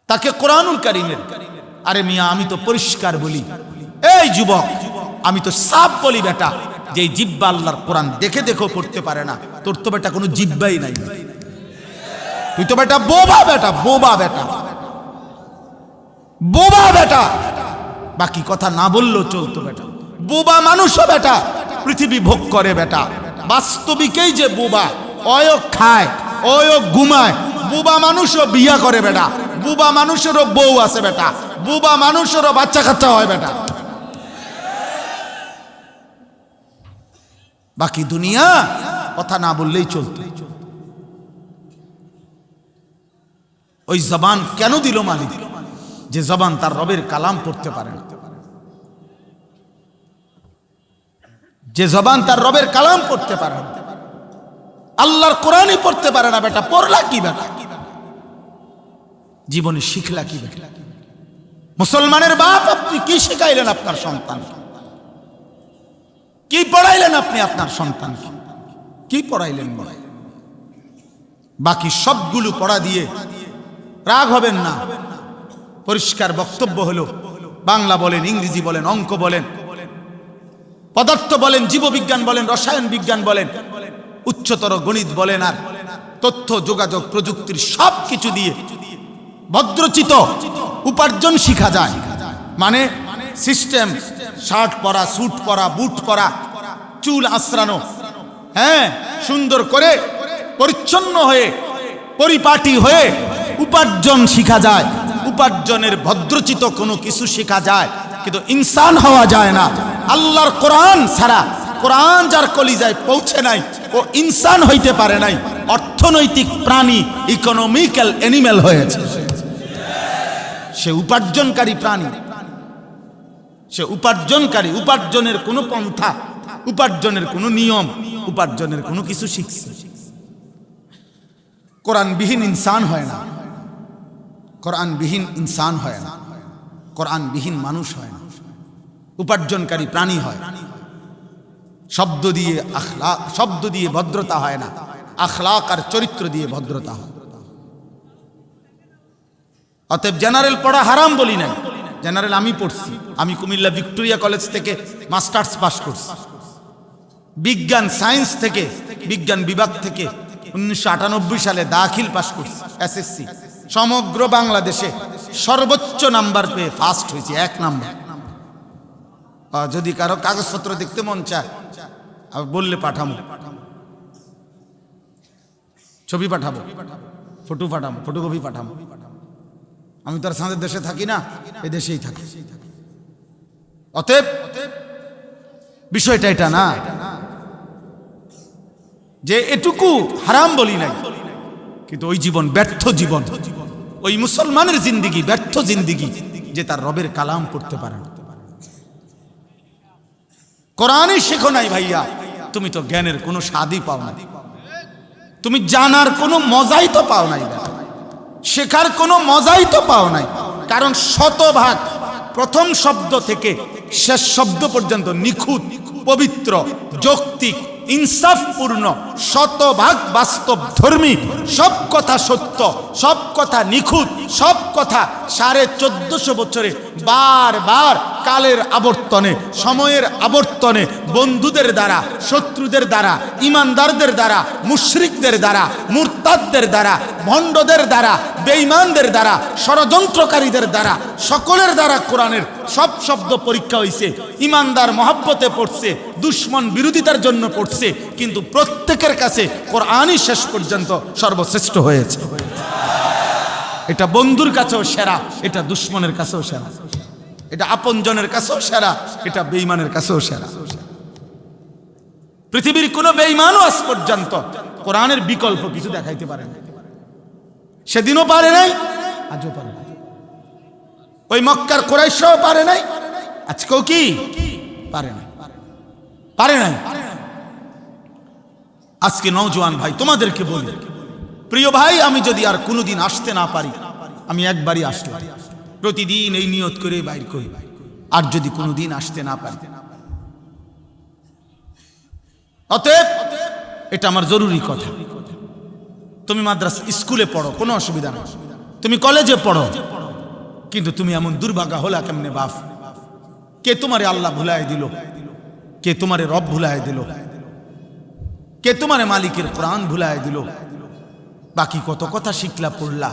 তাকে কোরআনুল কারীমের, আরে মিয়া আমি তো পরিষ্কার বলি, এই যুবক আমি তো সাফ বলি বেটা, যে জিব্বা আল্লাহর কোরআন দেখে দেখেও পড়তে পারে না, তোর তো বেটা কোনো জিব্বাই নাই, তুই তো বেটা বোবা বেটা, বোবা বেটা, বোবা বেটা। বাকি কথা না বললেও চলতো বেটা, বোবা মানুষও বেটা পৃথিবী ভোগ করে বেটা, বাস্তবিকেই যে বোবা, অয় খায় অয় ঘুমায়, বোবা মানুষও বিয়া করে বেটা, বোবা মানুষেরও বউ আছে বেটা, বোবা মানুষেরও বাচ্চা কাচ্চা হয় বেটা। বাকি দুনিয়া কথা না বললেই চলতো। ওই জবান কেন দিল মালিক? যে জবান তার রবের কালাম পড়তে পারে না, যে জবান তার রবের কালাম পড়তে পারে না, আল্লাহর কোরআনই পড়তে পারে না বেটা, পড়লা কি বেটা? জীবনে শিখলা কি বেটা? মুসলমানের বাপ আপনি কি শিখাইলেন আপনার সন্তান? কি পড়াইলেন আপনি আপনার সন্তানকে? কি পড়াইলেন? বাকি সবগুলো পড়া দিয়ে রাগ হবেন না। পরিষ্কার বক্তব্য হলো, বাংলা বলেন, ইংরেজি বলেন, অঙ্ক বলেন, পদার্থ বলেন, জীববিজ্ঞান বলেন, রসায়ন বিজ্ঞান বলেন, উচ্চতর গণিত বলেন, আর তথ্য যোগাযোগ প্রযুক্তির সব কিছু দিয়ে ভদ্রচিত উপার্জন শিখা যায়। মানে সিস্টেম, শার্ট পরা, স্যুট পরা, বুট পরা, চুল আশ্রানো, হ্যাঁ, সুন্দর করে পরিচ্ছন্ন হয়ে পরিপাটি হয়ে উপার্জন শিখা যায়, উপার্জনের ভদ্রচিত কোনো কিছু শেখা যায়, কিন্তু ইনসান হওয়া যায় না। আল্লাহর কোরআন ছাড়া, কোরআন যার কলিজায় পৌঁছে নাই, ও ইনসান হইতে পারে নাই, অর্থনৈতিক প্রাণী, ইকোনমিক্যাল অ্যানিম্যাল হয়েছে। সে উপার্জনকারী প্রাণী, সে উপার্জনকারী, উপার্জনের কোনো পন্থা, উপার্জনের কোনো নিয়ম, উপার্জনের কোনো কিছু শিখছে। কোরআনবিহীন ইনসান হয় না, কোরআনবিহীন ইনসান হয় না, কোরআনবিহীন মানুষ হয় না, উপার্জনকারী প্রাণী হয়। শব্দ দিয়ে আখলাক, শব্দ দিয়ে ভদ্রতা হয় না, আখলাক আর চরিত্র দিয়ে ভদ্রতা হয়। অতএব জেনারেল পড়া হারাম বলি নাই, জেনারেল আমি পড়ছি। আমি কুমিল্লা ভিক্টোরিয়া কলেজ থেকে মাস্টার্স পাস করছি, বিজ্ঞান সায়েন্স থেকে, বিজ্ঞান বিভাগ থেকে 1998 সালে দাখিল পাস করছি, এসএসসি। সমগ্র বাংলাদেশে সর্বোচ্চ নাম্বার পেয়ে ফার্স্ট হয়েছে, 1 নাম্বার। যদি কারো কাগজপত্র দেখতে মন চায় বললে পাঠাবো, ছবি পাঠাবো, ফটো পাঠাবো, ফটোকপি পাঠাবো। আমি তো আর সাঁদের দেশে থাকি না, এই দেশেই থাকি। অতএব বিষয়টা এটা না যে এটুকু হারাম বলি নাই, কিন্তু ওই জীবন ব্যর্থ জীবন, ওই মুসলমানের জিন্দিগি ব্যর্থ জিন্দিগি, যে তার রবের কালাম পড়তে পারে না। কোরআনই শেখো নাই ভাইয়া, তুমি তো জ্ঞানের কোনো স্বাদই পাও না, তুমি জানার কোনো মজাই তো পাও নাই, শেখার কোনো মজাই তো পাও নাই। কারণ শতভাগ প্রথম শব্দ থেকে শেষ শব্দ পর্যন্ত নিখুঁত, পবিত্র, যৌক্তিক, ইনসাফপূর্ণ, শতভাগ বাস্তব ধর্মী, সব কথা সত্য, সব কথা নিখুঁত, সব কথা 1450 বছরে বারবার কালের আবর্তনে, সময়ের আবর্তনে, বন্ধুদের দ্বারা, শত্রুদের দ্বারা, ইমানদারদের দ্বারা, মুশরিকদের দ্বারা, মুরতাদদের দ্বারা, ভণ্ডদের দ্বারা, বেঈমানদের দ্বারা, ষড়যন্ত্রকারীদের দ্বারা, সকলের দ্বারা কোরআনের সব শব্দ পরীক্ষা হয়েছে। ইমানদার মহব্বতে পড়ছে, দুশ্মন বিরোধিতার জন্য পড়ছে, কিন্তু প্রত্যেকের কাছে কোরআনই শেষ পর্যন্ত সর্বশ্রেষ্ঠ হয়েছে। এটা বন্ধুর কাছেও সেরা, এটা দুশ্মনের কাছেও সেরা, এটা আপনজনের কাছেও সেরা, এটা বেঈমানের কাছেও সেরা। পৃথিবীর কোনো বেঈমানও আজ পর্যন্ত কোরআনের বিকল্প কিছু দেখাইতে পারে না। সেদিনও পারে নাই, আজও পারে না। ওই মক্কার কুরাইশও পারে নাই, আজকেও কি পারে নাই, পারে নাই। আজকে নওজোয়ান ভাই তোমাদেরকে বলি, প্রিয় ভাই, আমি যদি আর কোনোদিন আসতে না পারি, আমি একবারই আসলাম, প্রতিদিন এই নিয়ত করে বাইর করি, আর যদি কোনোদিন আসতে না পারি, অতএব এটা আমার জরুরি কথা। তুমি মাদ্রাসা স্কুলে পড়ো, কোনো অসুবিধা নেই, তুমি কলেজে পড়ো, কিন্তু তুমি এমন দুর্ভাগা হলা কেমনে বাপ? কে তোমারে আল্লাহ ভুলাই দিল? কে তোমারে রব ভুলাই দিল? কে তোমারে মালিকের কোরআন ভুলাই দিল? বাকি কত কথা শিখলা পড়লা,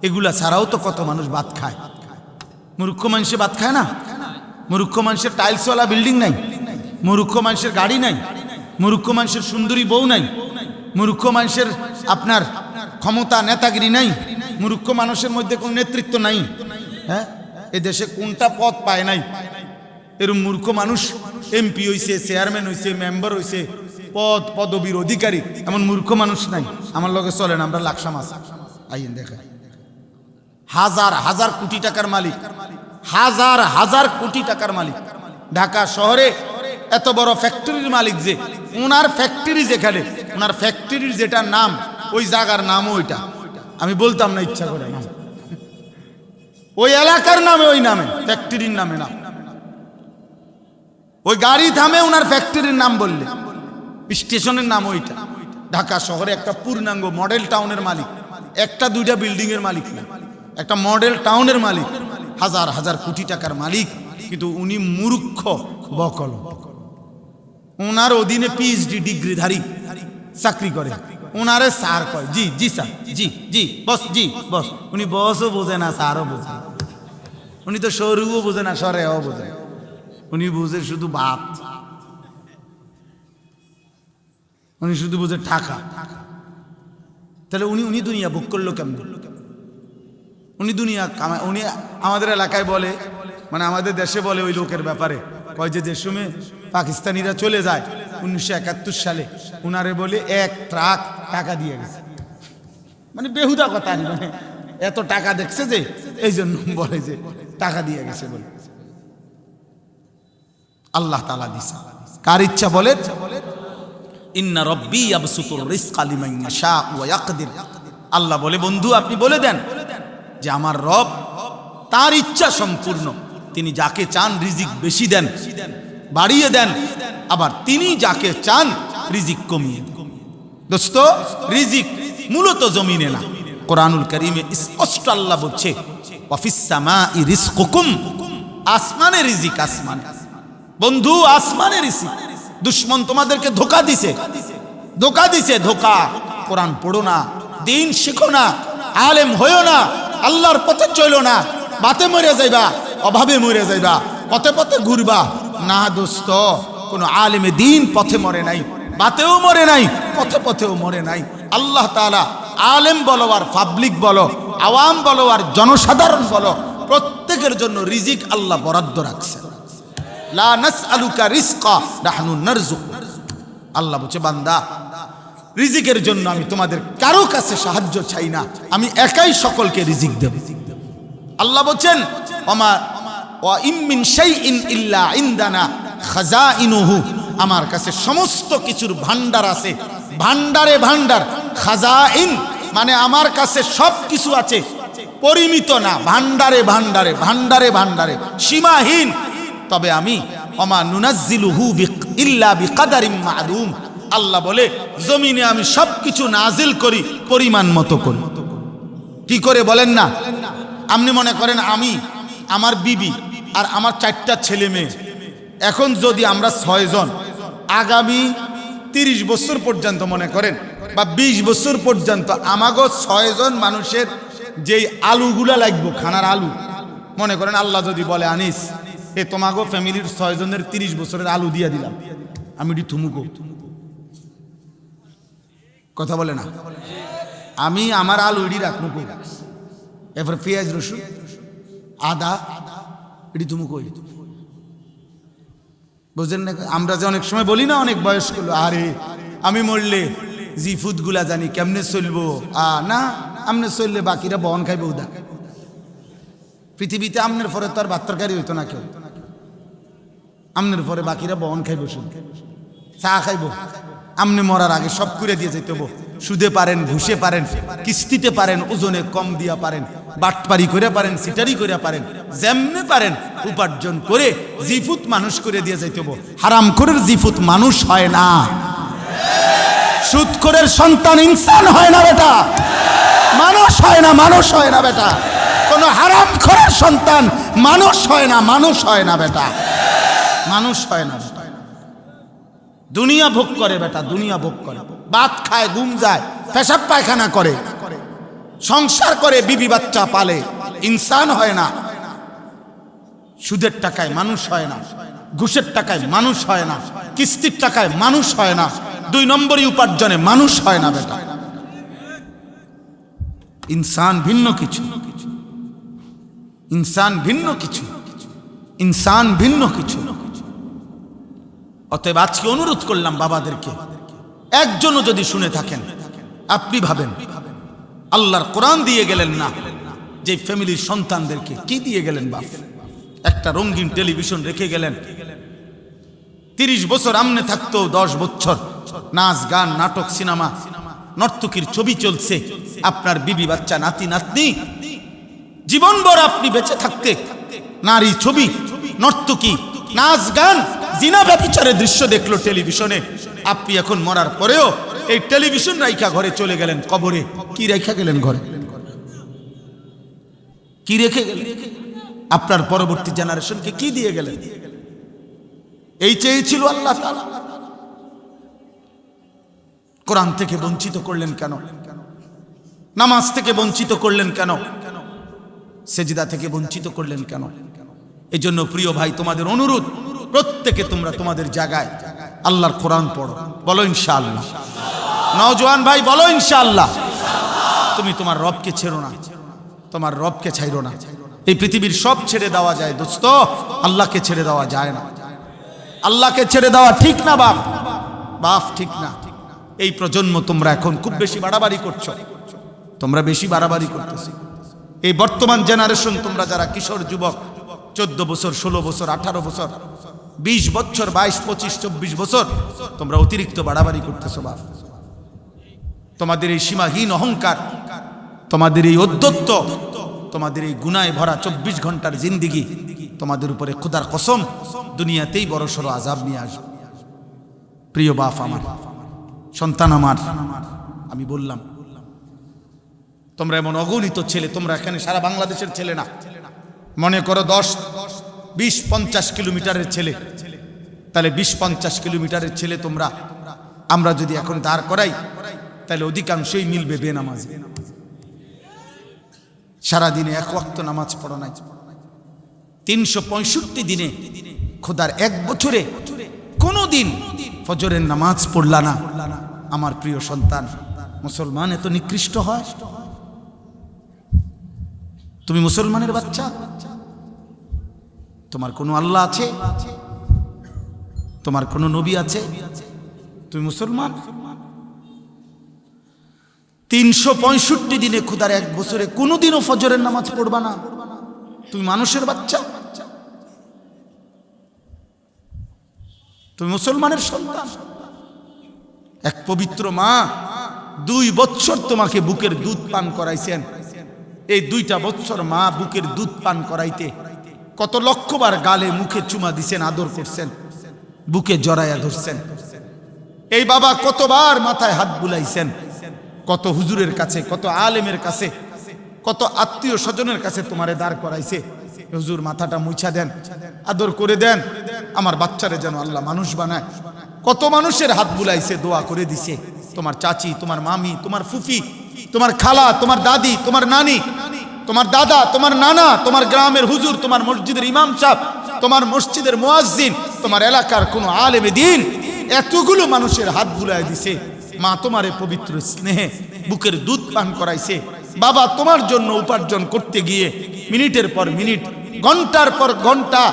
এগুলা ছাড়াও তো কত মানুষ ভাত খায়। মূর্খ মানুষে ভাত খায় না? মূর্খ মানুষের টাইলসওয়ালা বিল্ডিং নাই, মূর্খ মানুষের গাড়ি নাই, মূর্খ মানুষের সুন্দরী বউ নাই, মূর্খ মানুষের আপনার ক্ষমতা নেতাগিরি নাই, মূর্খ মানুষের মধ্যে কোনো নেতৃত্ব নাই। হ্যাঁ, এ দেশে কোনটা পদ পায় নাই? এরকম মূর্খ মানুষ এমপি হইছে, চেয়ারম্যান হইছে, মেম্বার হইছে, পদবীর অধিকারী, এমন মূর্খ মানুষ নাই। আমার লগে চলেন, আমরা লাকসা মাছ আইন দেখা। হাজার হাজার কোটি টাকার মালিক, হাজার হাজার কোটি টাকার মালিক, ঢাকা শহরে এত বড় ফ্যাক্টরির মালিক, যে ওনার ফ্যাক্টরি যেখানে, ওনার ফ্যাক্টরির যেটা নাম, ওই জায়গার নামও ওইটা। আমি বলতাম না ইচ্ছা করে, নাম ওই এলাকার নামে, ওই নামে, ফ্যাক্টরির নামে না। ওই গাড়ি থামে ওনার ফ্যাক্টরির নাম বললে, স্টেশনের নাম ওইটা। ঢাকা শহরে একটা পূর্ণাঙ্গ মডেল টাউনের মালিক, একটা দুইটা বিল্ডিং এর মালিক না, একটা মডেল টাউনের মালিক, হাজার হাজার কোটি টাকার মালিক। কিন্তু উনি মূর্খ বকল। ওনার অধীনে পিএইচডি ডিগ্রিধারী চাকরি করে, ওনারে স্যার কয়। জি জি স্যার, জি জি বস, জি বস। উনি বসও বোঝে না, স্যারও বোঝে না। উনি তো সরুও বোঝে না, সরেও বোঝে না। উনি বুঝে শুধু ভাত, উনি শুধু বুঝে টাকা। তাহলে উনি উনি দুনিয়া ভোগ করলো কেমন? উনি দুনিয়া কামায়। উনি আমাদের এলাকায় বলে, মানে আমাদের দেশে বলে ওই লোকের ব্যাপারে, কয় যে সময় পাকিস্তানিরা চলে যায় 1971 সালে, উনারে বলে 1 ট্রাক টাকা দিয়ে গেছে। মানে বেহুদা কথা, মানে এত টাকা দেখছে যে এই জন্য বলে যে টাকা দিয়ে গেছে বলে। আল্লাহ তাআলা দিছে, কার ইচ্ছা বলে। ইন্না রব্বি ইয়াবসুতুর রিজকা লিমান ইয়াশা ওয়া ইয়াকদির। আল্লাহ বলে, বন্ধু আপনি বলে দেন যে আমার রব, তার ইচ্ছা সম্পূর্ণ, তিনি যাকে চান রিজিক বেশি দেন, বাড়িয়ে দেন, আবার তিনি যাকে চান রিজিক কমিয়ে দেন। দোস্ত, রিজিক মূলত জমিনে না, কোরআনুল কারীমে স্পষ্ট আল্লাহ বলছে ওয়াফিস সামাই রিজকুকুম, আসমানে রিজিক, আসমান। বন্ধু, আসমানে রিজিক। দুশমন তোমাদেরকে ধোঁকা দিছে, ধোঁকা দিছে, ধোঁকা। কোরআন পড়ো না, দিন শিখো না, আলেম হইও না, আল্লাহর পথে চলো না, বাতে মরে যাইবা, অভাবে মরে যাইবা, পথে পথে ঘুরবা না। দোস্ত, কোন আলেমে দিন পথে মরে নাই, বাতেও মরে নাই, পথে পথেও মরে নাই। আল্লাহ তাআলা আলেম বলো আর পাবলিক বলো, আওয়াম বলো আর জনসাধারণ বলো, প্রত্যেকের জন্য রিজিক আল্লাহ বরাদ্দ রাখছে। লা নাসআলুকা রিজকা নাহনু নারযুক। আল্লাহ বলছে, বান্দা, রিজিকের জন্য আমি তোমাদের কারো কাছে সাহায্য চাই না, আমি একাই সকলকে রিজিক দেব। আল্লাহ বলছেন, ওয়া ইম মিন শাইইন ইল্লা ইনদানা খাজাইনুহু, আমার কাছে সমস্ত কিছুর ভান্ডার আছে। ভান্ডারে ভান্ডার, খাজাইন মানে আমার কাছে সব কিছু আছে, পরিমিত না, ভান্ডারে ভান্ডারে, ভান্ডারে ভান্ডারে, সীমাহীন। তবে আমি ওমা নুনাজ্জিলুহু ইল্লা বিকাদারিম মা'লুম। আল্লাহ বলে, জমিনে আমি সবকিছু নাজিল করি পরিমাণ মতো করি। কি করে বলেন না? আপনি মনে করেন আমি, আমার বিবি আর আমার 4টা ছেলে মেয়ে, এখন যদি আমরা 6 জন আগামী 30 বছর পর্যন্ত মনে করেন, বা 20 বছর পর্যন্ত আমাগো 6 জন মানুষের যেই আলুগুলা লাগবে, খানার আলু, মনে করেন আল্লাহ যদি বলে, আনিস এ তোমাগো ফ্যামিলির 6 জনের 30 বছরের আলু দিয়া দিলাম, আমি এটি থুমুকো, কথা বলে না, আমি আমার আলু এটি রাখবো, এরপর পেঁয়াজ রসুন আদা এটি থুমুকো, বুঝলেন না? আমরা যে অনেক সময় বলি না, অনেক বয়স্ক, আরে আমি মরলে জি ফুড গুলা জানি কেমনে চলবো, না আমনে চললে বাকিরা বহন খাইবে উদা। পৃথিবীতে আমনের পরে তো আর বাত্তরকারী হইতো না কেউ, আমনের পরে বাকিরা বহন খাইব, শুধু চা খাইব, আমনে মরার আগে সব করে দিয়ে যেতে হবো। সুদে পারেন, ঘুষে পারেন, কিস্তিতে পারেন, ওজনে কম দিয়া পারেন, বাটপারি করে পারেন, সিটারি করে পারেন, যেমনে পারেন উপার্জন করে জিফুত মানুষ করে দিয়ে যাইতে হবো। হারাম করে জিফুত মানুষ হয় না, সুদখোরের সন্তান ইনসান হয় না বেটা, মানুষ হয় না, মানুষ হয় না বেটা। কোন হারামখোরের সন্তান মানুষ হয় না, মানুষ হয় না বেটা, মানুষ হয় না। দুনিয়া ভোগ করে বেটা, দুনিয়া ভোগ করে, ভাত খায়, ঘুম যায়, পেশাব পায়খানা করে, সংসার করে, বিবি বাচ্চা পালে, ইনসান হয় না। সুদের টাকায় মানুষ হয় না, ঘুষের টাকায় মানুষ হয় না, কিস্তির টাকায় মানুষ হয় না, 2 নম্বরই উপার্জনে মানুষ হয় না বেটা। ইনসান ভিন্ন কিছু, ইনসান ভিন্ন কিছু, ইনসান ভিন্ন কিছু। অতএব আজকে অনুরোধ করলাম বাবাদেরকে, একজনও যদি শুনে থাকেন, আপনি ভাবেন আল্লাহর কোরআন দিয়ে গেলেন না, যে ফ্যামিলির সন্তানদেরকে কি দিয়ে গেলেন বাপ? একটা রঙিন টেলিভিশন রেখে গেলেন, 30 বছর আমনে থাকতো, 10 বছর নাচ গান নাটক সিনেমা নর্তকীর ছবি চলছে, আপনার বিবি বাচ্চা নাতি নাতনি জীবনভর আপনি বেঁচে থাকতে নারী ছবি নর্তকী নাচ গান জিনা ব্যভিচারের দৃশ্য দেখলো টেলিভিশনে। আপনি এখন মরার পরেও এই টেলিভিশন রাইখা ঘরে চলে গেলেন কবরে। কি রাইখা গেলেন ঘরে? কি রেখে গেলেন? আপনার পরবর্তী জেনারেশনকে কি দিয়ে গেলেন? এই চেয়েছিল আল্লাহ তাআলা। কোরআন থেকে বঞ্চিত করলেন কেন? নামাজ থেকে বঞ্চিত করলেন কেন? সেজদা থেকে বঞ্চিত করলেন কেন? এই জন্য প্রিয় ভাই, তোমাদের অনুরোধ, প্রত্যেকে তোমরা তোমাদের জায়গায় আল্লাহর কোরআন পড়ো। বলো ইনশাআল্লাহ। নওজোয়ান ভাই বলো ইনশাআল্লাহ। তুমি তোমার রবকে ছেড়ো না, তোমার রবকে ছাইরো না। এই পৃথিবীর সব ছেড়ে দেওয়া যায় দোস্ত, আল্লাহকে ছেড়ে দেওয়া যায় না। আল্লাহকে ছেড়ে দেওয়া ঠিক না বাপ, বাপ ঠিক না। এই প্রজন্ম তোমরা এখন খুব বেশি বাড়াবাড়ি করছো, তোমরা বেশি বাড়াবাড়ি করতেছো। এই বর্তমান জেনারেশন, তোমরা যারা কিশোর যুবক, 14 বছর 16 বছর 18 বছর 20 বছর 22 25 24 বছর, তোমরা অতিরিক্ত বাড়াবাড়ি করতেছো বাপ। তোমাদের এই সীমাহীন অহংকার, তোমাদের এই অধ্যত্ব, তোমাদের এই গুনায় ভরা 24 ঘন্টার জিন্দিগি, তোমাদের উপরে খোদার কসম দুনিয়াতেই বড় সড় আযাব নিয়ে আসবে। প্রিয় বাপ আমার, সন্তান আমার, আমি বললাম তোমরা এমন অগণিত ছেলে, তোমরা এখানে সারা বাংলাদেশের ছেলে না, মনে করো 10 20 50 কিলোমিটারের ছেলে, তাহলে 20 50 কিলোমিটারের ছেলে তোমরা, আমরা যদি এখন দাঁড় করাই তাহলে অধিকাংশই মিলবে বেনামাজি। সারাদিনে 1 ওয়াক্ত নামাজ পড়া নাই, 365 দিনে খোদার 1 বছরে কোনোদিন ফজরের নামাজ পড়লা না। আমার প্রিয় সন্তান, মুসলমান এত নিকৃষ্ট হয়? তুমি মুসলমানের বাচ্চা, তোমার কোনো আল্লাহ আছে? তোমার কোনো নবী আছে? তুমি মুসলমান? 365 দিনে খোদার 1 বছরে কোনোদিনও ফজরের নামাজ পড়বা না? তুমি মানুষের বাচ্চা, তুমি মুসলমানের সন্তান। এক পবিত্র মা 2 বছর তোমাকে বুকের দুধ পান করাইছেন। এই 2টা বছর মা বুকের দুধ পান করাইতে কত লক্ষবার গালে মুখে চুমা দিছেন, আদর করছেন, বুকে জড়াইয়া ধরছেন। এই বাবা কতবার মাথায় হাত বুলাইছেন, কত হুজুরের কাছে, কত আলেমের কাছে, কত আত্মীয় স্বজনের কাছে তোমারে দাঁড় করাইছে, হুজুর মাথাটা মুছা দেন, আদর করে দেন, আমার বাচ্চারে যেন আল্লাহ মানুষ বানায়। কত মানুষের হাত বুলাইছে, দোয়া করে দিছে। তোমার চাচি, তোমার মামি, তোমার ফুফি, তোমার খালা, তোমার দাদি, তোমার নানি, তোমার দাদা, তোমার নানা, তোমার গ্রামের হুজুর, তোমার মসজিদের ইমাম সাহেব, তোমার মসজিদের মুয়াজ্জিন, তোমার এলাকার কোনো আলেমে দ্বীন, এতগুলো মানুষের হাত বুলাই দিছে। মা তোমারে পবিত্র স্নেহে বুকের দুধ পান করাইছে। বাবা তোমার জন্য উপার্জন করতে গিয়ে মিনিটের পর মিনিট, ঘন্টার পর ঘন্টা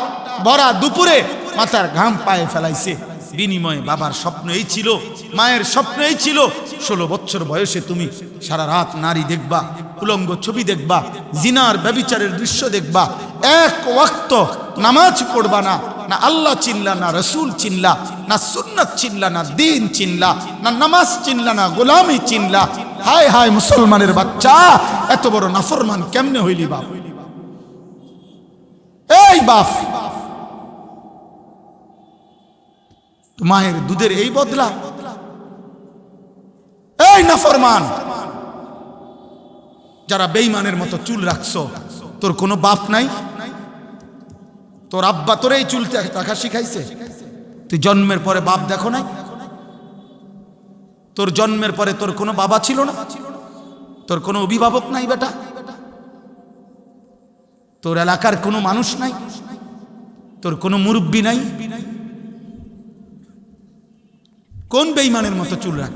ভরা দুপুরে মাথার ঘাম পায়ে ফেলাইছে। বিনিময়ে বাবার স্বপ্ন এই ছিল, মায়ের স্বপ্ন এই ছিল, 16 বছর বয়সে তুমি সারা রাত নারী দেখবা, উলঙ্গ ছবি দেখবা, জিনার ব্যভিচারের দৃশ্য দেখবা, 1 ওয়াক্ত নামাজ পড়বা না। না আল্লাহ চিনলা, না রসুল চিনলা, না সুন্নাত চিনলা, না দিন চিনলা, না নামাজ চিনলা, না গোলামি চিনলা। হায় হায় মুসলমানের বাচ্চা, এত বড় নাফরমান কেমনে হইলি বাপ? এই বাপ, মায়ের দুধের এই বদলা? এই নাফরমান, যারা বেঈমানের মতো চুল রাখছো, তোর কোনো বাপ নাই? তোর আব্বা তোর এই চুল রাখা শিখাইছে? তুই জন্মের পরে বাপ দেখো নাই? তোর জন্মের পরে তোর কোনো বাবা ছিল না? তোর কোনো অভিভাবক নাই বেটা? তোর এলাকার কোনো মানুষ নাই? তোর কোনো মুরব্বি নাই? কোন বেঈমানের মতো চুল রাখ?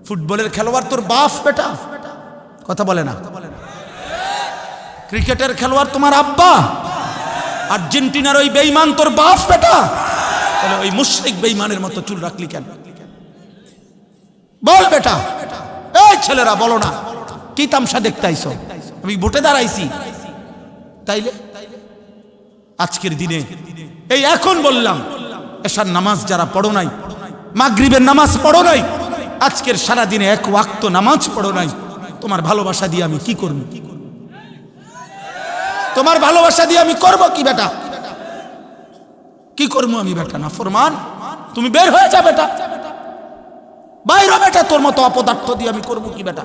ফুটবলের খেলোয়াড় তোর বাপ বেটা? কথা বলে না। ক্রিকেটের খেলোয়াড় তোমার আব্বা? আর্জেন্টিনার ওই বেঈমান তোর বাপ বেটা? তাহলে ওই মুশরিক বেঈমানের মতো চুল রাখলি কেন? বল বেটা। এই ছেলেরা বলো না, কি তামসা দেখতে আইছো? আমি ভোটে দাঁড়াইছি তাইলে? আজকের দিনে এই এখন বললাম, এশার নামাজ যারা পড়ো নাই, মাগরিবের নামাজ পড়ো নাই, আজকের সারা দিনে এক ওয়াক্ত নামাজ পড়ো নাই, তোমার ভালোবাসা দিয়ে আমি কি করব? তোমার ভালোবাসা দিয়ে আমি করব কি বেটা? কি করবো আমি বেটা? না ফরমান, তুমি বের হয়ে যা বেটা, বাইরে বেটা, তোর মতো অপদার্থ দিয়ে আমি করবো কি বেটা?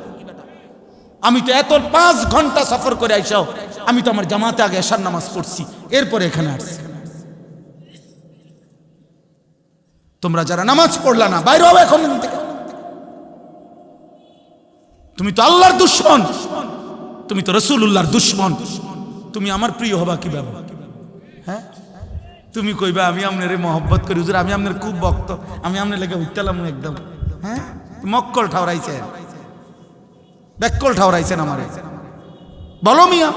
আমি তো এত 5 ঘন্টা সফর করে আইসাও, আমি তো আমার জামাতে আগে এশার নামাজ পড়ছি, এরপরে এখানে আসছি। তোমরা যারা নামাজ পড়লা না, বাইরে হবে এখন থেকে। তুমি তো আল্লাহর দুশমন, তুমি তো রাসূলুল্লাহর দুশমন, তুমি আমার প্রিয় হবা কিভাবে? হ্যাঁ, তুমি কইবা আমি আপনারে মহব্বত করি হুজুর, আমি আপনার খুব ভক্ত, আমি আপনার লেগে উঠতালাম একদম। হ্যাঁ, মক্কল ঠাউরাইছে, ব্যাককল ঠাউরাইছেন আমারে। বলো মিয়া,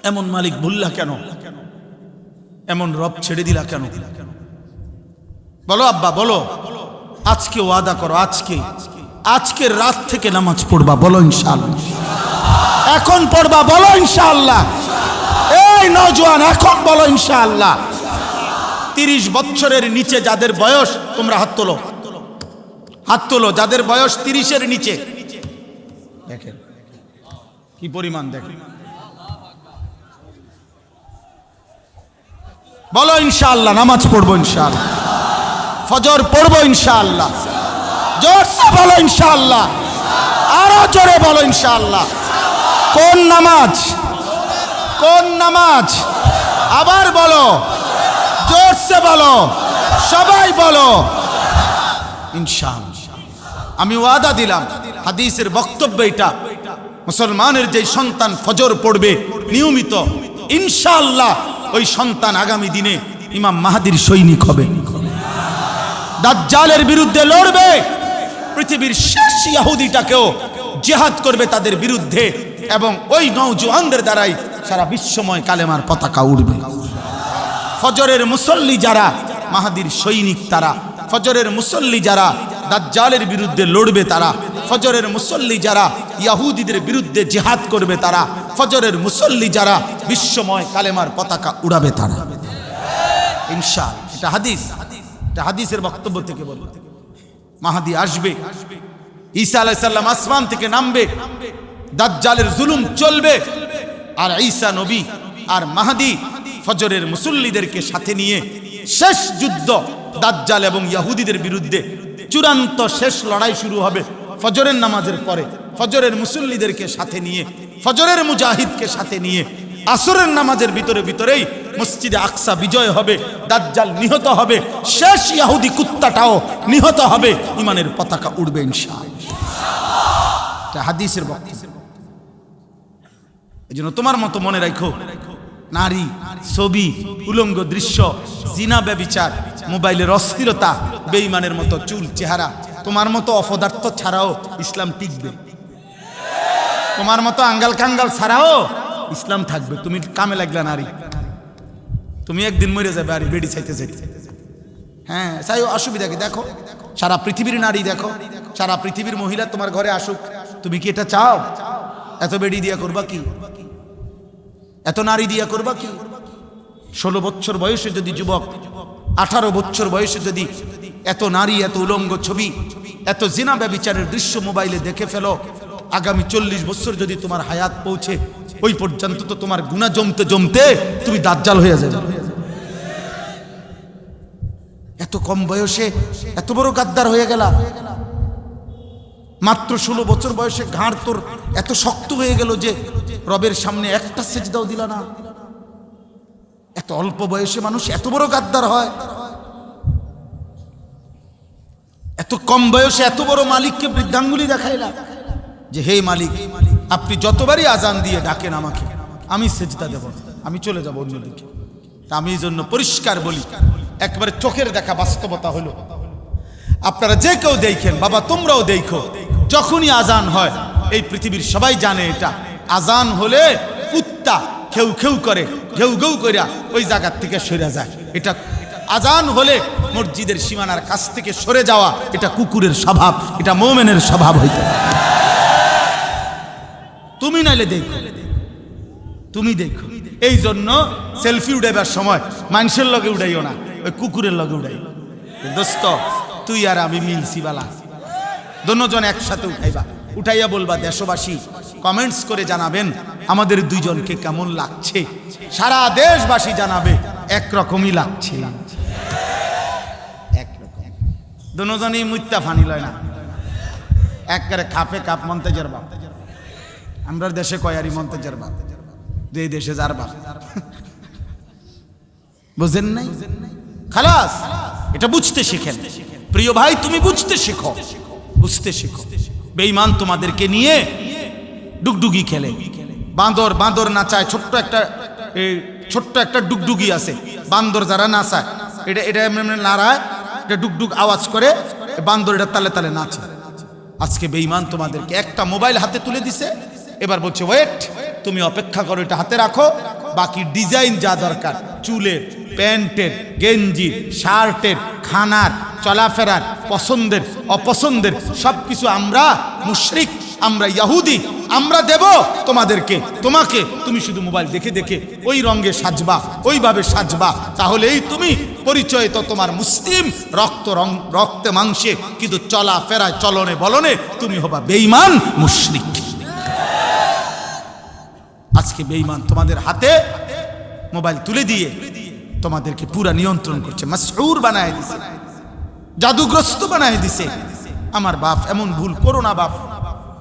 এমন মালিক ভুললা কেন? এমন রব ছেড়ে দিলা কেন? বলো আব্বা, বলো। আজকে ওয়াদা করো, আজকের রাত থেকে নামাজ পড়বা, বলো ইনশাআল্লাহ। এখন পড়বা, বলো ইনশাআল্লাহ। এই নওজোয়ান, এখন বলো ইনশাআল্লাহ। 30 বছরের নিচে যাদের বয়স, তোমরা হাত তোলো, হাত তোলো যাদের বয়স 30-এর নিচে। দেখেন কি পরিমাণ, দেখেন। বলো ইনশাআল্লাহ নামাজ পড়বো, ইনশাআল্লাহ ফজর পড়বো, ইনশাআল্লাহ। জোরসে বলো ইনশাআল্লাহ, আরো জোরে বলো ইনশাআল্লাহ। কোন নামাজ? কোন নামাজ? আবার বলো, জোরসে বলো, সবাই বলো ইনশাআল্লাহ। আমি ওয়াদা দিলাম, হাদিসের বক্তব্য এটা, মুসলমানের যে সন্তান ফজর পড়বে নিয়মিত, ইনশাআল্লাহ ওই সন্তান আগামী দিনে ইমাম মাহদির সৈনিক হবে, দাজ্জালের বিরুদ্ধে লড়বে, পৃথিবীর শেষ ইহুদিটাকেও জিহাদ করবে তাদের বিরুদ্ধে, এবং ওই নওজোয়ানদের দ্বারাই সারা বিশ্বময় কালেমার পতাকা উড়বে। ফজরের মুসল্লি যারা মাহদির সৈনিক, তারা ফজরের মুসল্লি যারা দাজ্জালের বিরুদ্ধে লড়বে, তারা ফজরের মুসল্লি যারা ইহুদিদের বিরুদ্ধে জিহাদ করবে, তারা ফজরের মুসল্লি যারা বিশ্বময় কালেমার পতাকা উড়াবে, তারা ইনশাআল্লাহ। এটা হাদিস, এটা হাদিসের বক্তব্য থেকে বলবো। মাহদি আসবে, ঈসা আলাইহিস সালাম আসমান থেকে নামবে, দাজ্জালের জুলুম চলবে, আর ঈসা নবী আর মাহদি ফজরের মুসল্লিদেরকে সাথে নিয়ে শেষ যুদ্ধ দাজ্জাল এবং ইহুদিদের বিরুদ্ধে চূড়ান্ত শেষ লড়াই শুরু হবে ফজরের নামাজের পরে। ফজরের মুসল্লিদেরকে সাথে নিয়ে, ফজরের মুজাহিদকে সাথে নিয়ে আসরের নামাজের ভিতরেই মসজিদে আকসা বিজয় হবে, দাজ্জাল নিহত হবে, শেষ ইহুদি কুত্তাটাও নিহত হবে, ইমানের পতাকা উড়বে ইনশাআল্লাহ। এটা হাদিসের বক্তব্য। এজন্য তোমার মতো মনে রাখো, নারী, ছবি, উলঙ্গ দৃশ্য, জিনা, ব্যভিচার, মোবাইলের অস্থিরতা, বেঈমানের মতো চুল চেহারা, তোমার মতো অপদার্থ ছাড়াও ইসলাম টিকবে, তোমার মতো আঙ্গাল কাঙ্গাল ছাড়াও ইসলাম থাকবে। তুমি কামে লাগলা নারী, তুমি একদিন মরে যাবে আর বেডি চাইতে চাইতে। হ্যাঁ, চাই অসুবিধা কি? দেখো সারা পৃথিবীর নারী, দেখো সারা পৃথিবীর মহিলা তোমার ঘরে আসুক, তুমি কি এটা চাও? এত বেডি দিয়া করবা কি? এত নারী দিয়া করবা কি? 16 বছর বয়সে যদি যুবক, 18 বছর বয়সে যদি এত নারী, এত উলঙ্গ ছবি, এত জিনা ব্যভিচারের দৃশ্য মোবাইলে দেখে ফেলো, আগামী 40 বছর যদি তোমার হায়াত পৌঁছে, ওই পর্যন্ত তো তোমার গুনাহ জমতে জমতে তুমি দাজ্জাল হয়ে যাবে। এত কম বয়সে এত বড় গাদ্দার হয়ে গেলা, মাত্র 16 বছর বয়সে ঘাড় তোর এত শক্ত হয়ে গেল যে রবের সামনে একটা সেজদাও দিলা না। এত অল্প বয়সে মানুষ এত বড় গাদ্দার হয়? এত কম বয়সে এত বড় মালিককে বৃদ্ধাঙ্গুলি দেখাইলা যে হে মালিক, আপনি যতবারই আজান দিয়ে ডাকেন আমাকে, আমি সেজদা দেব, আমি চলে যাব অন্যদিকে। আমি এই জন্য পরিষ্কার বলি, একবারে চোখের দেখা বাস্তবতা হলো, আপনারা যে কেউ দেখেন, বাবা তোমরাও দেখো, যখনই আজান হয়, এই পৃথিবীর সবাই জানে এটা, আজান হলে কুত্তা খেউ খেউ করে, ঘেউ ঘেউ কইরা ওই জায়গার থেকে সরে যায়। এটা আজান হলে মসজিদের সীমানার কাছ থেকে সরে যাওয়া, এটা কুকুরের স্বভাব, এটা মুমিনের স্বভাব হইতে পারে। তুমি নাইলে দেখো, তুমি দেখো। এই জন্য সেলফি উঠাইবার সময় মানুষের লগে উঠাইও না, ওই কুকুরের লগে উঠাই। দোস্ত তুই আর আমি মিলছি বালা, দুজন একসাথে উঠাইবা, উঠাইয়া বলবা দেশবাসী কমেন্টস করে জানাবেন আমাদের দুইজনকে কেমন লাগছে। সারা দেশবাসী জানাবে একরকমই লাগছে, একরকম। দুজনই মুত্তা ফানি লয় না, একবারে খাপে কাপ মন্তেজের বাপ। আমরা দেশে কয়ারি মন্তেজের বাপ, দুই দেশে যার বাপ, বুঝেন নাই? খালাস, এটা বুঝতে শিখেন। প্রিয় ভাই, তুমি বুঝতে শিখো, বুঝতে শিখো। বেঈমান তোমাদেরকে নিয়ে ডুগডুগি খেলে, বাঁদর বাঁদর নাচায়। ছোট্ট একটা ডুগডুগি আছে, বান্দর যারা নাচায়, এটা এটা নাড়ায়, এটা ডুগডুগ আওয়াজ করে, বান্দর এটা তালে তালে নাচে। আজকে বেঈমান তোমাদেরকে একটা মোবাইল হাতে তুলে দিছে, এবার বলছে ওয়েট, তুমি অপেক্ষা করো, এটা হাতে রাখো, বাকি ডিজাইন যা দরকার, চুলের, প্যান্টের, গেঞ্জির, শার্টের, খানার, চলাফেরার, পছন্দের অপছন্দের সবকিছু আমরা মুশরিক, আমরা ইহুদি, আমরা দেব তোমাদেরকে, তোমাকে। তুমি শুধু মোবাইল দেখে দেখে ওই রঙে সাজবা, ওইভাবে সাজবা, তাহলেই তুমি পরিচয় তো তোমার মুসলিম, রক্তে মাংসে, কিন্তু চলাফেরায় চলনে বলনে তুমি হবা বেঈমান মুশরিক। আজকে বেঈমান তোমাদের হাতে মোবাইল তুলে দিয়ে তোমাদেরকে পুরা নিয়ন্ত্রণ করছে, মাসউর বানায় দিছে, জাদুগ্রস্ত বানায় দিছে। আমার বাপ, এমন ভুল করো না বাপ।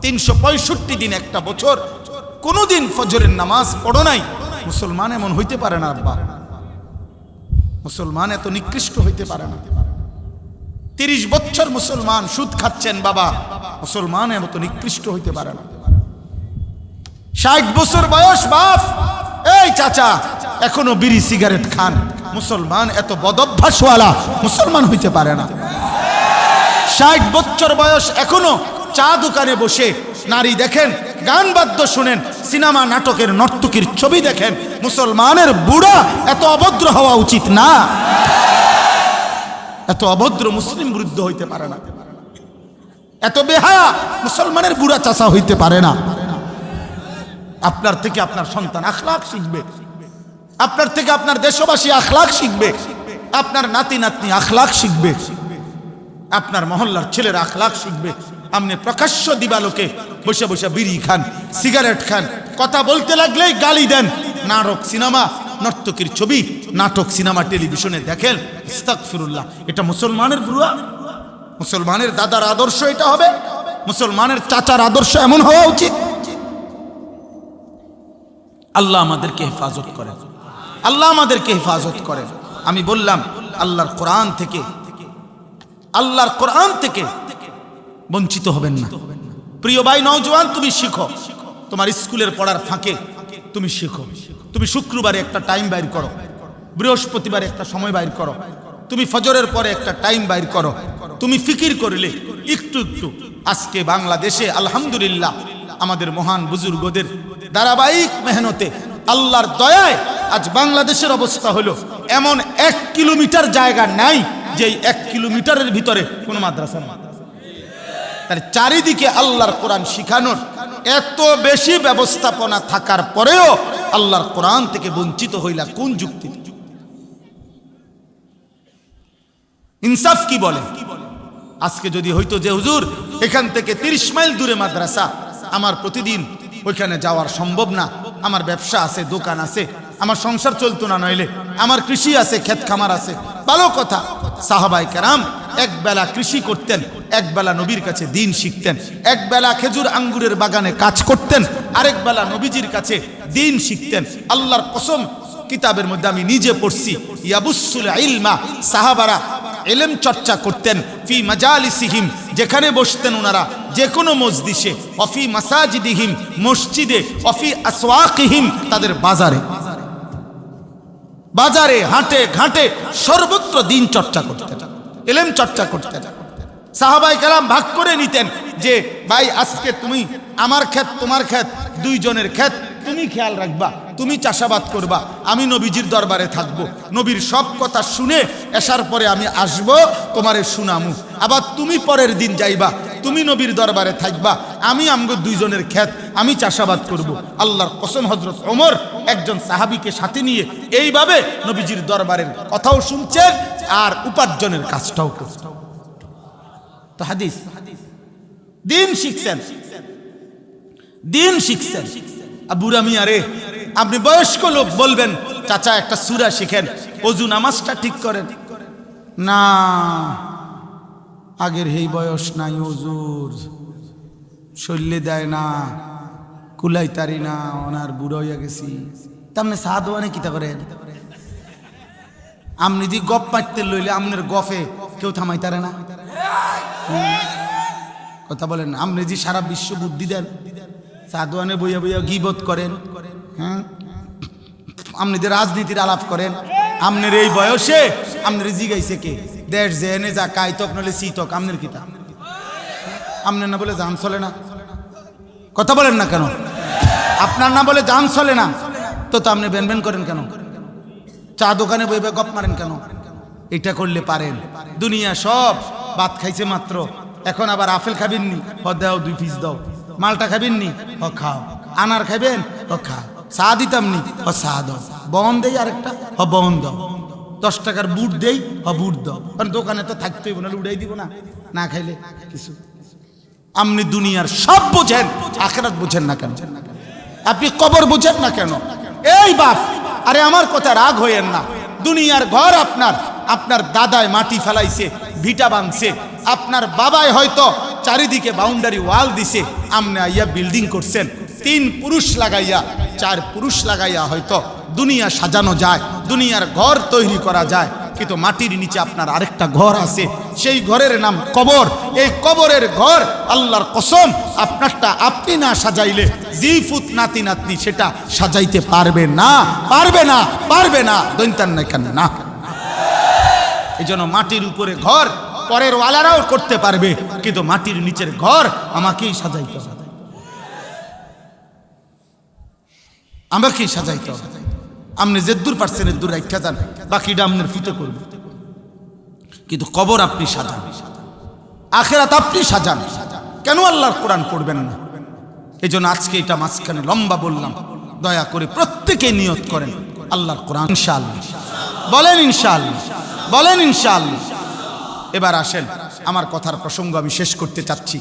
365 দিন, একটা বছর কোনোদিন ফজরের নামাজ পড়ো নাই, মুসলমান এমন হইতে পারে না আব্বা। মুসলমান এত নিকৃষ্ট হইতে পারে না। 30 বছর মুসলমান সুদ খাচ্ছেন বাবা, মুসলমান এত নিকৃষ্ট হইতে পারে না। 60 বছর বয়স বাপ, এই চাচা এখনো বিড়ি সিগারেট খান, মুসলমান এত বদভ্যাসওয়ালা মুসলমান হইতে পারে না। 60 বছর বয়স এখনো চা দোকানে বসে নারী দেখেন, গান বাদ্য শুনেন, সিনেমা নাটকের নর্তকীর ছবি দেখেন, মুসলমানের বুড়া এত অভদ্র হওয়া উচিত না। এত অভদ্র মুসলিম বৃদ্ধ হইতে পারে না, এত বেহায়া মুসলমানের বুড়া চাচা হইতে পারে না। আপনার থেকে আপনার সন্তান আখলাক শিখবে, আপনার থেকে আপনার দেশবাসী আখলাক শিখবে, আপনার নাতি নাতনি আখলাক শিখবে, আপনার মহল্লার ছেলেরা আখলাক শিখবে। আপনি প্রকাশ্য দিবালোকে বসে বসে বিড়ি খান, সিগারেট খান, কথা বলতে লাগলেই গালি দেন, নাটক সিনেমা নর্তকীর ছবি, নাটক সিনেমা টেলিভিশনে দেখেন, আস্তাগফিরুল্লাহ। এটা মুসলমানের বুড়া? মুসলমানের দাদার আদর্শ এটা হবে? মুসলমানের চাচার আদর্শ এমন হওয়া উচিত? আল্লাহ আমাদেরকে হেফাজত করেন, আল্লাহ আমাদেরকে হেফাজত করেন। আমি বললাম আল্লাহর কোরআন থেকে বঞ্চিত হবেন না। প্রিয় ভাই নওজোয়ান, তুমি শিখো, তোমার স্কুলের পড়ার ফাঁকে তুমি শিখো। তুমি শুক্রবারে একটা টাইম বাইর করো, বৃহস্পতিবারে একটা সময় বাইর করো, তুমি ফজরের পরে একটা টাইম বাইর করো। তুমি ফিকির করলে একটু একটু, আজকে বাংলাদেশে আলহামদুলিল্লাহ আমাদের মহান বুজুর্গদের ধারাবাহিক মেহনতে, আল্লাহর দয়ায় আজ বাংলাদেশের অবস্থা হলো এমন 1 কিলোমিটার জায়গা নাই যে 1 কিলোমিটারের ভিতরে কোনো মাদ্রাসা নেই। তার চারিদিকে আল্লাহর কোরআন শিখানোর এত বেশি ব্যবস্থাপনা থাকার পরেও আল্লাহর কোরআন থেকে বঞ্চিত হইলা কোন যুক্তি? ইনসাফ কি বলে? আজকে যদি হইতো যে হুজুর এখান থেকে 30 মাইল দূরে মাদ্রাসা, আমার প্রতিদিন ওইখানে যাওয়ার সম্ভব না, আমার ব্যবসা আছে, দোকান আছে, আমার সংসার চলতো না, নইলে আমার কৃষি আছে, ক্ষেত খামার আছে, ভালো কথা। সাহাবায়ে কেরাম একবেলা কৃষি করতেন, একবেলা নবীর কাছে দ্বীন শিখতেন, একবেলা খেজুর আঙ্গুরের বাগানে কাজ করতেন, আরেক বেলা নবীজির কাছে দ্বীন শিখতেন। আল্লাহর কসম, কিতাবের মধ্যে আমি নিজে পড়ছি, ইয়াবুসুল ইলমা, সাহাবারা ইলম চর্চা করতেন ফি মাজালিসিহিম, যেখানে বসতেন ওনারা, যে কোনো মজলিসে, অফি মাসাজিদিহিম, মসজিদে, অফি আসওয়াকিহিম, তাদের বাজারে বাজারে, হাটে ঘাটে, সর্বত্র দিন চর্চা করতেন, ইলম চর্চা করতেন। সাহাবায়ে কেরাম ভাগ করে নিতেন যে ভাই আজকে তুমি আমার ক্ষেত, তোমার ক্ষেত, দুইজনের ক্ষেত, তুমি খেয়াল রাখবা, তুমি চাষাবাদ করবা, আমি নবীজির দরবারে থাকব, নবীর সব কথা শুনে আসার পরে আমি আসব, তোমারে শুনামু। আবার তুমি পরের দিন যাইবা, তুমি নবীর দরবারে থাকবা, আমি আমগো দুইজনের ক্ষেত, আমি চাষাবাদ করব। আল্লাহর কসম, হযরত ওমর একজন সাহাবীকে সাথে নিয়ে এইভাবে নবীজির দরবারের কথাও শুনছেন আর উপার্জনের কাজটাও করছেন। তো হাদিস, দিন শিখছেন, দিন শিখছেন। বুড়া মিয়া রে, আপনি বয়স্ক লোক বলবেন চাচা একটা সূরা শিখেন, ওযু নামাজটা ঠিক করেন। না, আগের এই বয়স নাই, ওজুর শরীরে দেয় না, কুলাই তারি না, ওনার বুড়ো হইয়া গেছি। তামনে সাধুয়ানে কিতা করেন? আমনি দি গপ পাইতে লইলে আমনের গফে কেউ থামাই তারে না, কথা বলেন। আপনি যে সারা বিশ্ব বুদ্ধি দেন, সাধুয়ানে বইয়া বইয়া গীবত করেন, হ্যাঁ, আপনি যে রাজনীতির আলাপ করেন, আপনার এই বয়সে আপনার জিগাইছে কে? দেশ জেনে যা কাইতক নলে শীতক, আপনার কিতা? আপনার না বলে জান চলে না, কথা বলেন না কেন? আপনার না বলে জান চলে না, তো তো আপনি বেন বেন করেন কেন? চা দোকানে বইবে গপ মারেন কেন? এটা করলে পারেন। দুনিয়া সব ভাত খাইছে মাত্র, এখন আবার আপেল খাবেন নি, হ দাও 2 পিস দাও। মালটা খাবেন নি, হ খাও। আনার খাবেন, হ খাও। চা দিতাম নি, হ চা দাও। বন দেই আরেকটা, হ বন দাও। 10 টাকার বুট দেই, হ বুট দাও। কারণ দোকানে তো থাকতেই না, উড়াই দিব না, না খাইলে কিছু। আপনি দুনিয়ার সব বোঝেন, আখিরাত বোঝেন না কেন? আপনি কবর বোঝেন না কেন? এই বাপ, আরে আমার কথা রাগ হইয়েন না। দুনিয়ার ঘর আপনার, আপনার দাদায় মাটি ফেলাইছে, ভিটা বাঁধছে, আপনার বাবায় হয়তো চারিদিকে বাউন্ডারি ওয়াল দিছে, আমনে আইয়া বিল্ডিং করছেন। 3 পুরুষ লাগাইয়া, 4 পুরুষ লাগাইয়া হয়তো দুনিয়া সাজানো যায়, দুনিয়ার ঘর তৈরি করা যায়, কিন্তু মাটির নিচে আপনার আরেকটা ঘর আছে, সেই ঘরের নাম কবর। এই কবরের ঘর, আল্লাহর কসম, আপনারটা আপনি না সাজাইলে জিফুত নাতি নাতনি সেটা সাজাইতে পারবে না, পারবে না, পারবে না, দৈন্তান না কেন না। এই জন্য মাটির উপরে ঘর পরের ওয়ালারাও করতে পারবে, কিন্তু মাটির নিচের ঘর আমাকেই সাজাইতে হবে, আমাকেই সাজাইতে হবে। আপনি যে দূর পারছেন দূর রাখা যান, বাকিটা আপনার ফুটে করবে, কিন্তু কবর আপনি সাজান, আখিরাত আপনি সাজান। কেন আল্লাহর কোরআন পড়বেন না? এই জন্য আজকে এটা মাঝখানে লম্বা বললাম, দয়া করে প্রত্যেকে নিয়ত করেন আল্লাহর কোরআন ইনশাআল্লাহ, বলেন ইনশাআল্লাহ, বলেন ইনশাআল্লাহ। এবার আসেন, আমার কথার প্রসঙ্গ আমি শেষ করতে চাচ্ছি।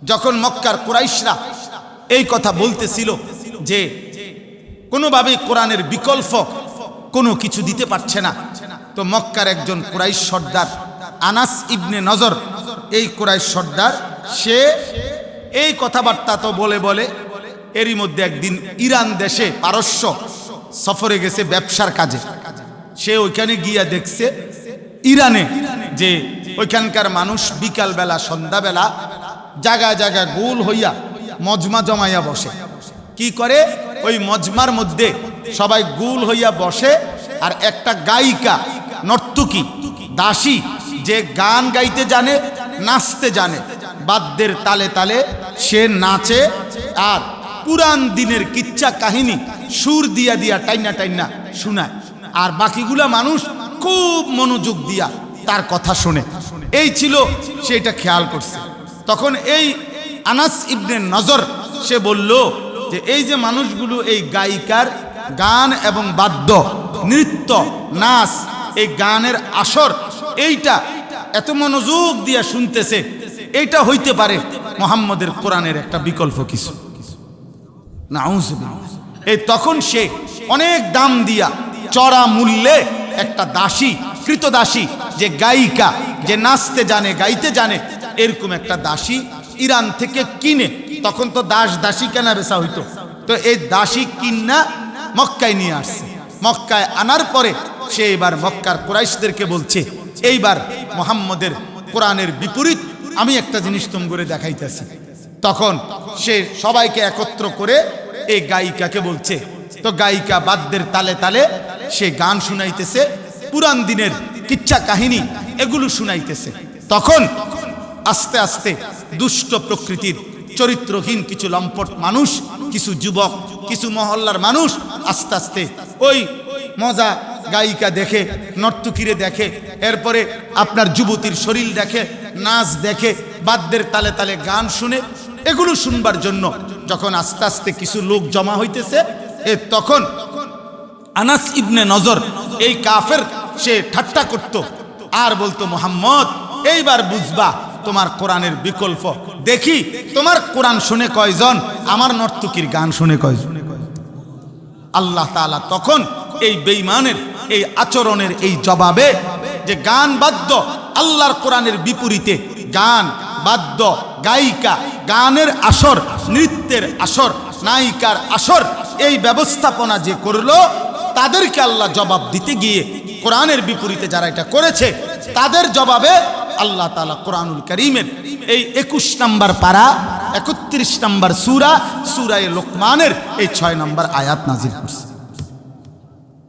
যখন মক্কার কুরাইশরা এই কথা বলতেছিল যে কোনোভাবেই কোরআনের বিকল্প কোনো কিছু দিতে পারছে না, তো মক্কার একজন কুরাইশ সর্দার আনাস ইবনে নজর, এই কুরাইশ সর্দার, সে এই কথাবার্তা তো বলে বলে এরই মধ্যে একদিন ইরান দেশে পারস্য সফরে গেছে ব্যবসার কাজে। সে ওইখানে গিয়া দেখছে ইরানে যে ওইখানকার মানুষ বিকালবেলা সন্ধ্যাবেলা জায়গায় জায়গায় গোল হইয়া মজমা জমাইয়া বসে। কি করে? ওই মজমার মধ্যে সবাই গোল হইয়া বসে, আর একটা গায়িকা, নর্তকী, দাসী, যে গান গাইতে জানে, নাচতে জানে, বাদ্যের তালে তালে সে নাচে, আর পুরান দিনের কিচ্ছা কাহিনী সুর দিয়া দিয়া টাইনা টাইনা শোনায়, আর বাকিগুলা মানুষ খুব মনোযোগ দিয়া তার কথা শোনে। এই ছিল, সেটা খেয়াল করছে। তখন এই আনাস ইবনে নজর সে বলল যে এই যে মানুষগুলো এই গায়িকার গান এবং বাদ্য, নৃত্য, নাচ, এই গানের আসর, এইটা এত মনোযোগ দিয়া শুনতেছে, এইটা হইতে পারে মুহাম্মদের কোরআনের একটা বিকল্প কিছু। নাউযুবিল্লাহ। এই তখন সে অনেক দাম দিয়া চড়া মূল্যে একটা দাসী, কৃতদাসী যে গায়িকা, যে নাচতে জানে, গাইতে জানে, এরকম একটা দাসী ইরান থেকে কিনে, তখন তো দাস দাসী কেনা বেচা হইতো, তো এই দাসী কিন্না মক্কায় নিয়ে আসছে। মক্কায় আনার পরে সে এবার মক্কার কুরাইশদেরকে বলছে, এইবার মুহাম্মদের কোরআনের বিপরীত আমি একটা জিনিস তুমি করে দেখাইতেছি। তখন সে সবাইকে একত্র করে এই গায়িকাকে বলছে, তো গায়িকা বাদ্যের তালে তালে সে গান শুনাইতেছে, পুরান দিনের কিচ্ছা কাহিনী এগুলো শুনাইতেছে। তখন আস্তে আস্তে দুষ্ট প্রকৃতির চরিত্রহীন কিছু লম্পট মানুষ, কিছু যুবক, কিছু মহল্লার মানুষ আস্তে আস্তে ওই মজা গায়িকা দেখে, নর্তকীরে দেখে, এরপরে আপনার যুবতীর শরীর দেখে, নাচ দেখে, বাদ্যের তালে তালে গান শুনে, এগুলো শুনবার জন্য যখন আস্তে আস্তে কিছু লোক জমা হইতেছে, তখন আনাস ইবনে নজর এই কাফের সে ঠাট্টা করত আর বলতো, মুহাম্মদ এইবার বুঝবা তোমার কোরআনের বিকল্প, দেখি তোমার কোরআন শুনে কয়জন, আমার নর্তকীর গান শুনে কয়জন। আল্লাহ তাআলা তখন এই বেঈমানের এই আচরণের এই জবাবে, যে গান বাদ্য আল্লাহর কোরআনের বিপরীতে গান বাদ্য গায়িকা, গানের আসর, নৃত্যের আসর, নায়িকার আসর, এই ব্যবস্থাপনা যে করলো, তাদেরকে আল্লাহ জবাব দিতে গিয়ে কোরআনের বিপরীতে যারা এটা করেছে তাদের জবাবে আল্লাহ তাআলা কোরআনুল কারীমের এই 21 নম্বর পারা 31 নম্বর সূরা, সূরা লোকমানের এই 6 নম্বর আয়াত নাজিল করছে।